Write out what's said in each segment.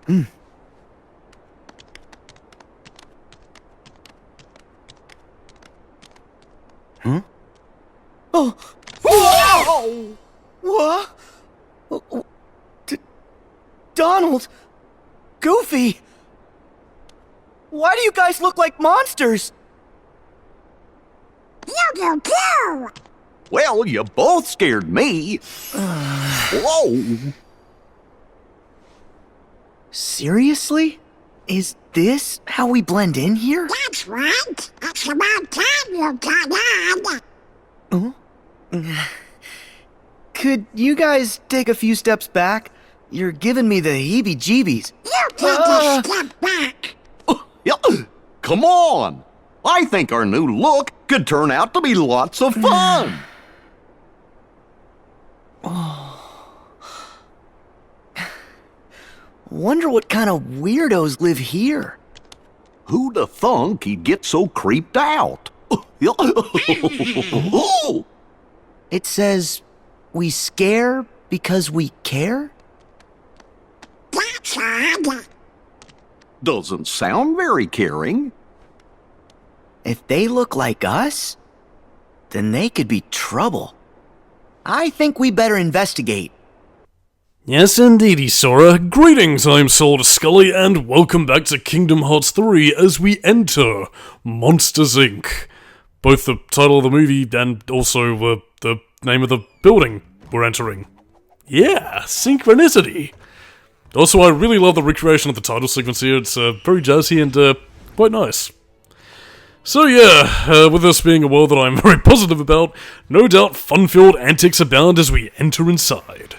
Huh? Oh! Whoa! What? Donald! Goofy! Why do you guys look like monsters? You too! Well, you both scared me. Whoa! Seriously? Is this how we blend in here? That's right. It's about time you got on. Oh? Could you guys take a few steps back? You're giving me the heebie-jeebies. You take a step back. Yeah, come on! I think our new look could turn out to be lots of fun. Wonder what kind of weirdos live here. Who'da thunk he'd get so creeped out? It says, we scare because we care? That's odd. Doesn't sound very caring. If they look like us, then they could be trouble. I think we better investigate. Yes indeedy, Sora. Greetings, I'm Solidus-Skully, and welcome back to Kingdom Hearts 3 as we enter Monsters, Inc. Both the title of the movie and also the name of the building we're entering. Yeah, synchronicity! Also, I really love the recreation of the title sequence here. It's very jazzy and quite nice. So yeah, with this being a world that I'm very positive about, no doubt fun-filled antics abound as we enter inside.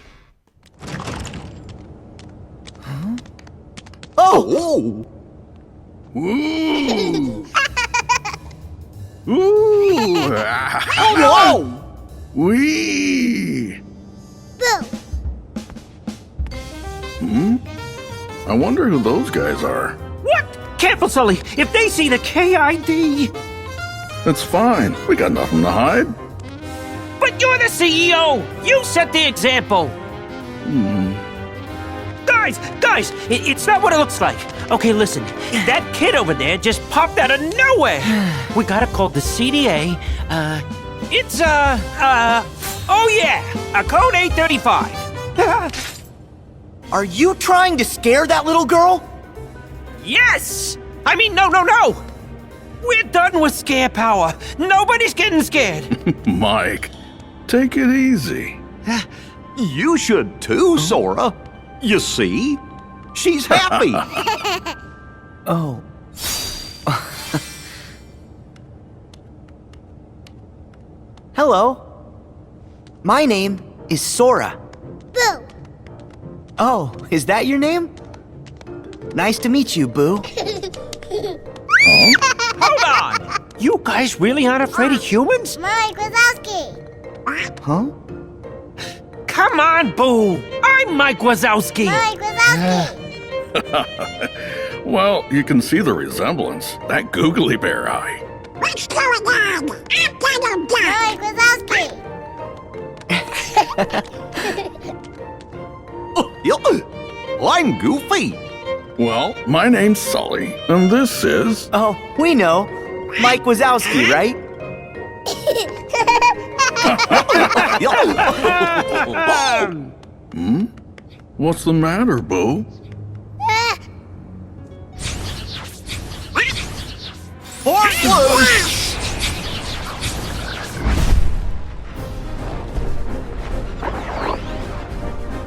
Huh? Oh! Ooh! Ooh! Whoa! Wee! Boo! I wonder who those guys are. What? Careful, Sully. If they see the KID... It's fine. We got nothing to hide. But you're the CEO! You set the example! Guys! It's not what it looks like. Okay, listen. That kid over there just popped out of nowhere. We gotta call the CDA. It's, oh yeah! A code 835. Are you trying to scare that little girl? Yes! I mean, no! We're done with scare power. Nobody's getting scared. Mike, take it easy. You should too, Sora. You see? She's happy. Oh. Hello. My name is Sora. Boo! Oh, is that your name? Nice to meet you, Boo. Hold on! You guys really aren't afraid of humans? Mike Wazowski. Huh? Come on, Boo! I'm Mike Wazowski! Mike Wazowski. Well, you can see the resemblance. That googly bear eye. What's going on? I'm Donald Duck. Mike Wazowski. I'm Goofy. Well, my name's Sully, and this is... Oh, we know. Mike Wazowski, right? What's the matter, Boo?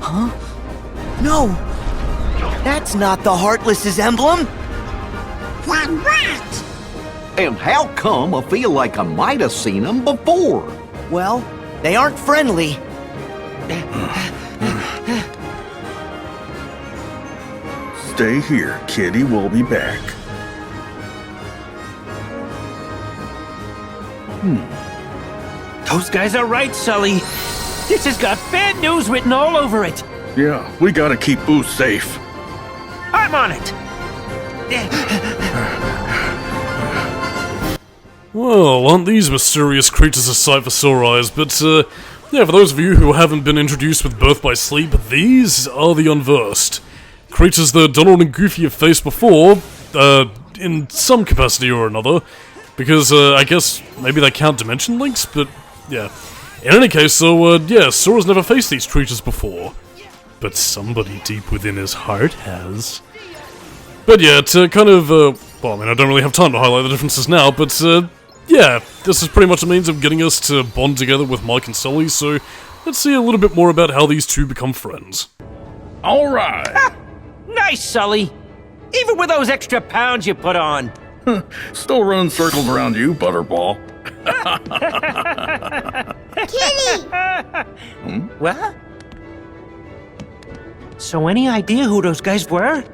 Huh? No! That's not the Heartless's emblem! Then what? And how come I feel like I might have seen him before? Well, they aren't friendly. Stay here, kitty. We'll be back. Those guys are right, Sully. This has got bad news written all over it. Yeah, we gotta keep Boo safe. I'm on it. Well, aren't these mysterious creatures a sight for sore eyes, but, yeah, for those of you who haven't been introduced with Birth by Sleep, these are the unversed. creatures that Donald and Goofy have faced before, in some capacity or another, because, I guess maybe they count dimension links, but, yeah. In any case, so, yeah, Sora's never faced these creatures before. But somebody deep within his heart has. But yeah, to kind of, well, I mean, I don't really have time to highlight the differences now, but, yeah, this is pretty much a means of getting us to bond together with Mike and Sully, so let's see a little bit more about how these two become friends. All right. Nice, Sully. Even with those extra pounds you put on. Still running circles around you, Butterball. Kitty! What? So any idea who those guys were?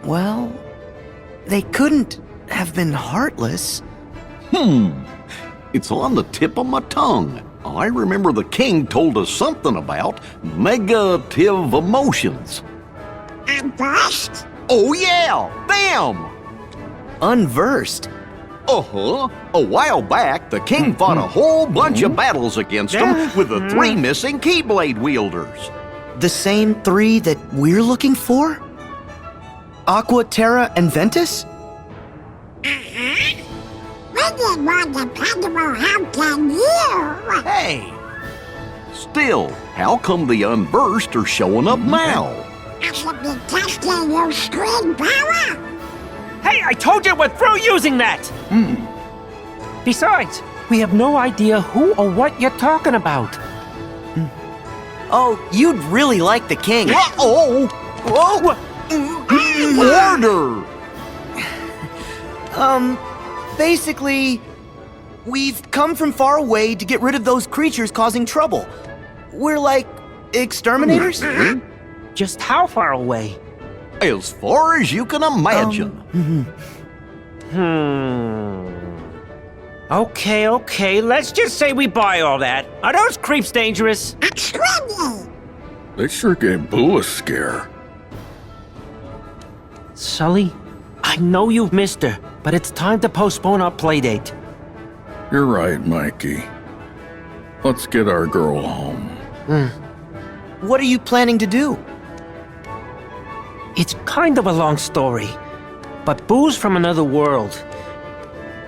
Well, they couldn't have been heartless. It's on the tip of my tongue. I remember the king told us something about negative emotions. Unversed? Oh yeah, them! Unversed. Uh-huh. A while back, the king fought a whole bunch of battles against them with the 3 missing Keyblade wielders. The same 3 that we're looking for? Aqua, Terra, and Ventus? We need more dependable help than you! Hey! Still, how come the Unversed are showing up now? I should be testing your screen power! Hey, I told you we're through using that! Besides, we have no idea who or what you're talking about. Oh, you'd really like the king. Uh-oh! Order! Basically, we've come from far away to get rid of those creatures causing trouble. We're like exterminators? Just how far away? As far as you can imagine. Okay, let's just say we buy all that. Are those creeps dangerous? Extremely! They sure gave Boo a scare. Sully, I know you've missed her, but it's time to postpone our playdate. You're right, Mikey. Let's get our girl home. What are you planning to do? It's kind of a long story, but Boo's from another world,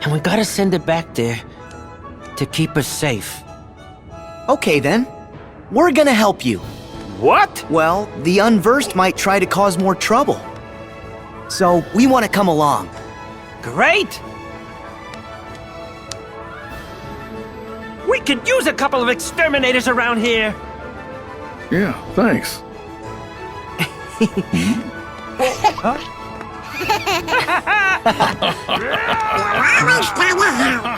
and we gotta send her back there to keep her safe. Okay then, we're gonna help you. What? Well, the Unversed might try to cause more trouble. So, we want to come along. Great! We could use a couple of exterminators around here. Yeah, thanks. Always gotta help!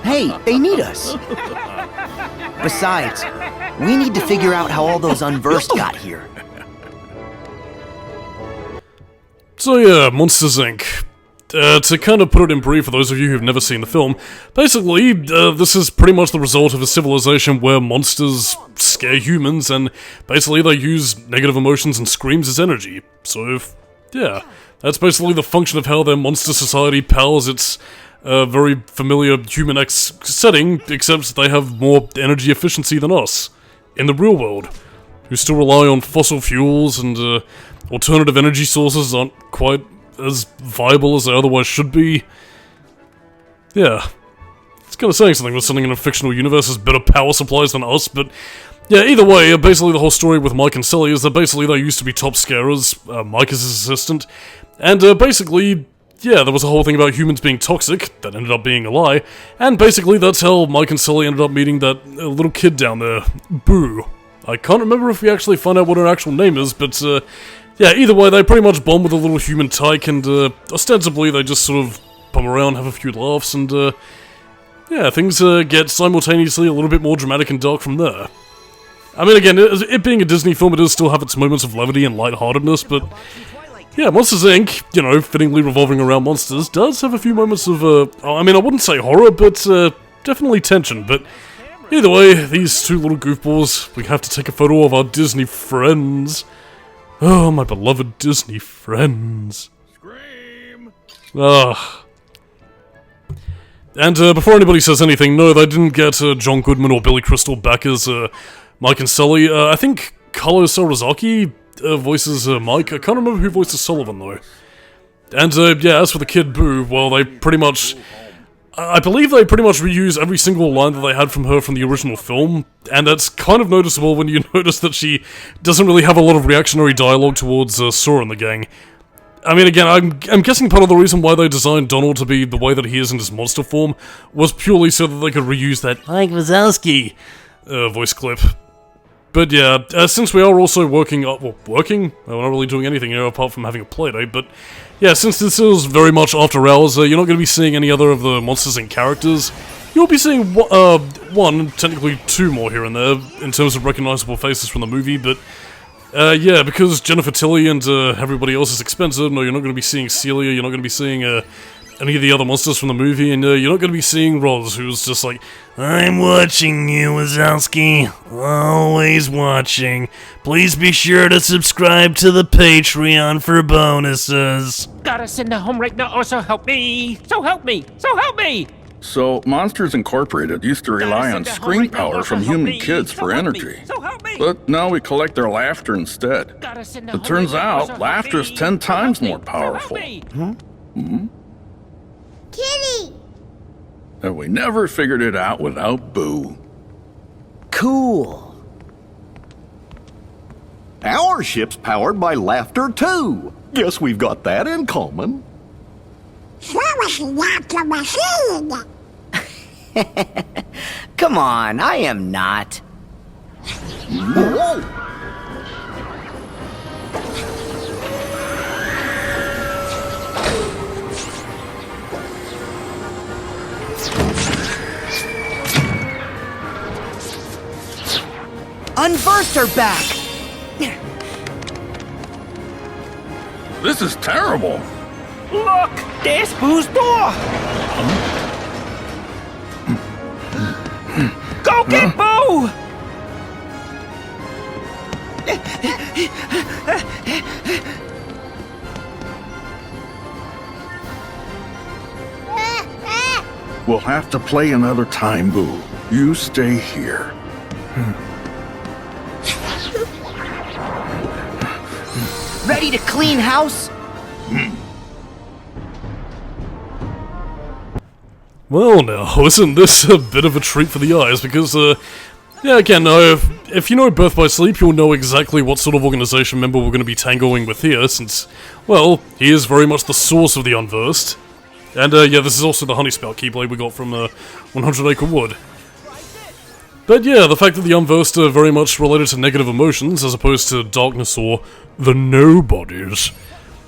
Hey, they need us. Besides, we need to figure out how all those Unversed got here. So yeah, Monsters Inc. To kind of put it in brief for those of you who've never seen the film, basically, this is pretty much the result of a civilization where monsters scare humans, and basically they use negative emotions and screams as energy. So, yeah, that's basically the function of how their monster society powers its very familiar human-X setting, except they have more energy efficiency than us, in the real world, who still rely on fossil fuels and alternative energy sources aren't quite as viable as they otherwise should be. Yeah. It's kind of saying something with something in a fictional universe has better power supplies than us, but yeah, either way, basically the whole story with Mike and Sully is that basically they used to be top scarers, Mike is his assistant, and basically, yeah, there was a whole thing about humans being toxic, that ended up being a lie, and basically that's how Mike and Sully ended up meeting that little kid down there, Boo. I can't remember if we actually find out what her actual name is, but yeah, either way, they pretty much bond with a little human tyke, and ostensibly they just sort of bum around, have a few laughs, and yeah, things get simultaneously a little bit more dramatic and dark from there. I mean, again, it being a Disney film, it does still have its moments of levity and lightheartedness, but yeah, Monsters Inc., you know, fittingly revolving around monsters, does have a few moments of, I mean, I wouldn't say horror, but definitely tension, but either way, these two little goofballs, we have to take a photo of our Disney friends. Oh, my beloved Disney friends. Scream! Ah. And before anybody says anything, no, they didn't get John Goodman or Billy Crystal back as Mike and Sully. I think Carlos Sawazaki voices Mike. I can't remember who voices Sullivan, though. And, yeah, as for the Kid Boo, well, they pretty much... I believe they pretty much reuse every single line that they had from her from the original film, and that's kind of noticeable when you notice that she doesn't really have a lot of reactionary dialogue towards Sora and the gang. I mean, again, I'm guessing part of the reason why they designed Donald to be the way that he is in his monster form was purely so that they could reuse that Mike Wazowski voice clip. But yeah, since we are also working... Well, working? We're not really doing anything here apart from having a playdate, but... Yeah, since this is very much after hours, you're not going to be seeing any other of the Monsters Inc. characters. You'll be seeing one, technically two more here and there, in terms of recognizable faces from the movie, but... yeah, because Jennifer Tilly and everybody else is expensive, no, you're not going to be seeing Celia, you're not going to be seeing any of the other monsters from the movie, and you're not going to be seeing Roz, who's just like, I'm watching you, Wazowski. Always watching. Please be sure to subscribe to the Patreon for bonuses. Gotta send her home right now, or so help me! So help me! So help me! So, Monsters Incorporated used to rely on screen power from human kids for energy. So help me! But now we collect their laughter instead. Gotta send her It home turns right now, or so out help laughter is me. 10 So help times me. more So help powerful. me. Kitty! And we never figured it out without Boo. Cool. Our ship's powered by laughter, too. Guess we've got that in common. Sora's not a machine! Come on, I am not. Whoa! Unversed her back! This is terrible. Look! There's Boo's door! Go get Boo! We'll have to play another time, Boo. You stay here. Ready to clean house? Well now, isn't this a bit of a treat for the eyes, because, yeah, again, if you know Birth by Sleep, you'll know exactly what sort of organization member we're going to be tangoing with here, since, well, he is very much the source of the Unversed. And, yeah, this is also the Honey Spout Keyblade we got from, 100 Acre Wood. But yeah, the fact that the Unversed are very much related to negative emotions, as opposed to darkness or the nobodies.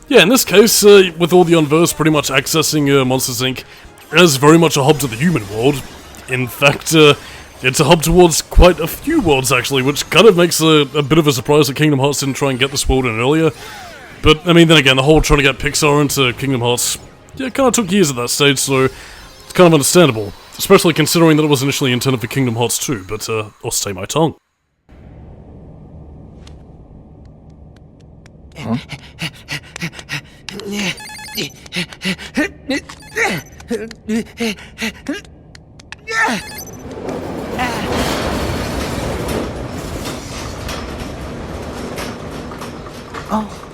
Yeah, in this case, with all the Unversed pretty much accessing Monsters Inc. as very much a hub to the human world. In fact, it's a hub towards quite a few worlds, actually, which kind of makes a bit of a surprise that Kingdom Hearts didn't try and get this world in earlier. But, I mean, then again, the whole trying to get Pixar into Kingdom Hearts, yeah, it kind of took years at that stage, so it's kind of understandable. Especially considering that it was initially intended for Kingdom Hearts 2, but, I'll stay my tongue. Huh? Oh.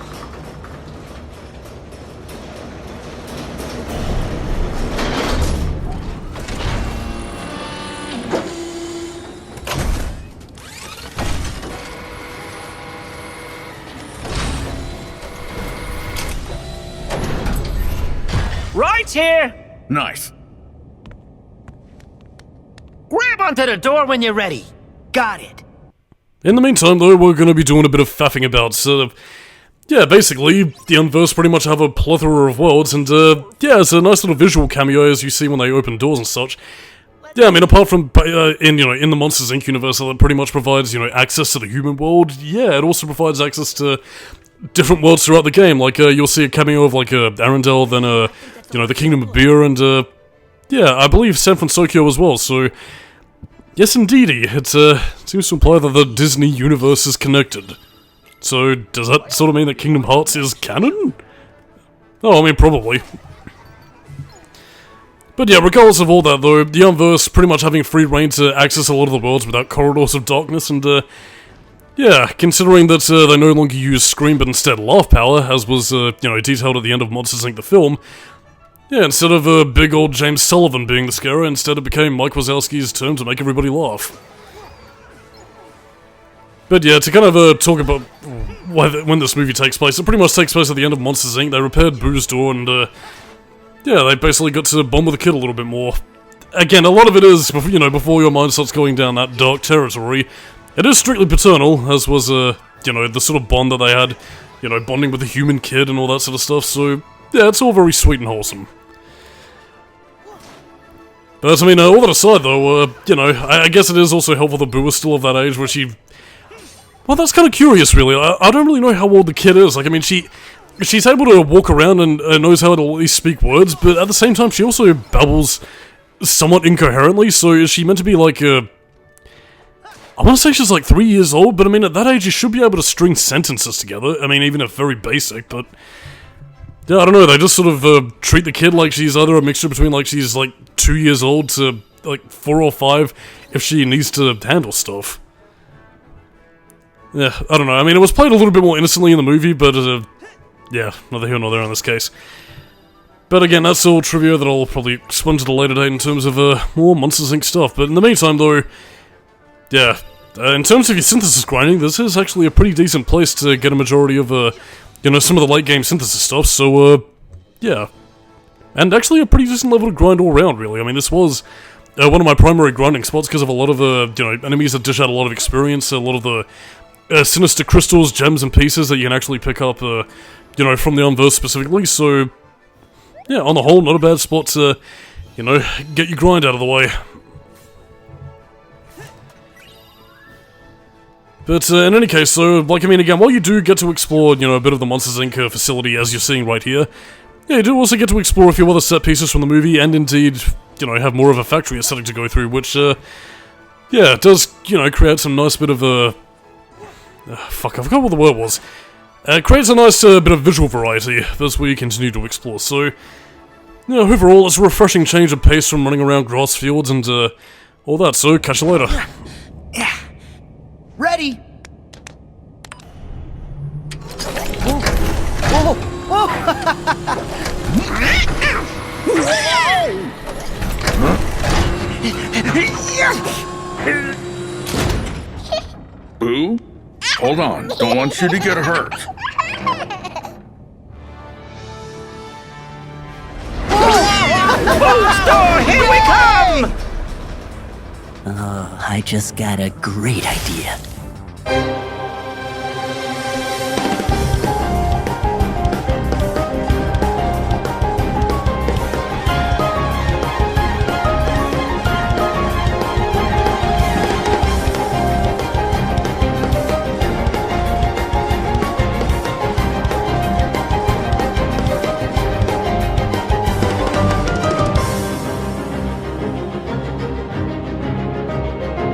Right here! Nice. Grab onto the door when you're ready. Got it. In the meantime, though, we're going to be doing a bit of faffing about, so... Yeah, basically, the Unversed pretty much have a plethora of worlds, and, yeah, it's a nice little visual cameo as you see when they open doors and such. Yeah, I mean, apart from, in the Monsters Inc. universe, that pretty much provides, access to the human world, yeah, it also provides access to different worlds throughout the game, like, you'll see a cameo of, like, Arendelle, then, the Kingdom of Beer, and, yeah, I believe San Francisco as well, so... Yes, indeedy, it, seems to imply that the Disney universe is connected. So, does that sort of mean that Kingdom Hearts is canon? Oh, I mean, probably. But yeah, regardless of all that, though, the Unversed pretty much having free reign to access a lot of the worlds without corridors of darkness, and, yeah, considering that they no longer use scream but instead laugh power, as was, detailed at the end of Monsters, Inc. the film, yeah, instead of big old James Sullivan being the scarer, instead it became Mike Wazowski's turn to make everybody laugh. But yeah, to kind of talk about when this movie takes place, it pretty much takes place at the end of Monsters, Inc. They repaired Boo's door and, yeah, they basically got to bond with the kid a little bit more. Again, a lot of it is, before your mind starts going down that dark territory, it is strictly paternal, as was, the sort of bond that they had, bonding with a human kid and all that sort of stuff, so, yeah, it's all very sweet and wholesome. But, I mean, all that aside, though, I guess it is also helpful that Boo is still of that age where she... Well, that's kind of curious, really. I don't really know how old the kid is. Like, I mean, she's able to walk around and knows how to at least speak words, but at the same time, she also babbles somewhat incoherently, so is she meant to be, like, I want to say she's, like, 3 years old, but, I mean, at that age, you should be able to string sentences together. I mean, even if very basic, but... Yeah, I don't know, they just sort of treat the kid like she's either a mixture between, like, she's, like, 2 years old to, like, 4 or 5 if she needs to handle stuff. Yeah, I don't know. I mean, it was played a little bit more innocently in the movie, but, yeah, neither here nor there in this case. But again, that's all trivia that I'll probably explain at a later date in terms of, more Monsters, Inc. stuff. But in the meantime, though, yeah, in terms of your synthesis grinding, this is actually a pretty decent place to get a majority of, some of the late-game synthesis stuff, so, yeah. And actually a pretty decent level to grind all around, really. I mean, this was... one of my primary grinding spots because of a lot of the, enemies that dish out a lot of experience, a lot of the sinister crystals, gems, and pieces that you can actually pick up, from the Unverse specifically, so, yeah, on the whole, not a bad spot to, get your grind out of the way. But, in any case, so, like, I mean, again, while you do get to explore, a bit of the Monsters, Inc. Facility, as you're seeing right here, yeah, you do also get to explore a few other set pieces from the movie, and indeed, have more of a factory aesthetic to go through, which, yeah, it does, create some nice bit of, fuck, I forgot what the word was. It creates a nice bit of visual variety as we continue to explore, so, overall, it's a refreshing change of pace from running around grass fields and, all that, so catch you later. Ready? Boo? Hold on, don't want you to get hurt. Store, here we come! Oh, I just got a great idea.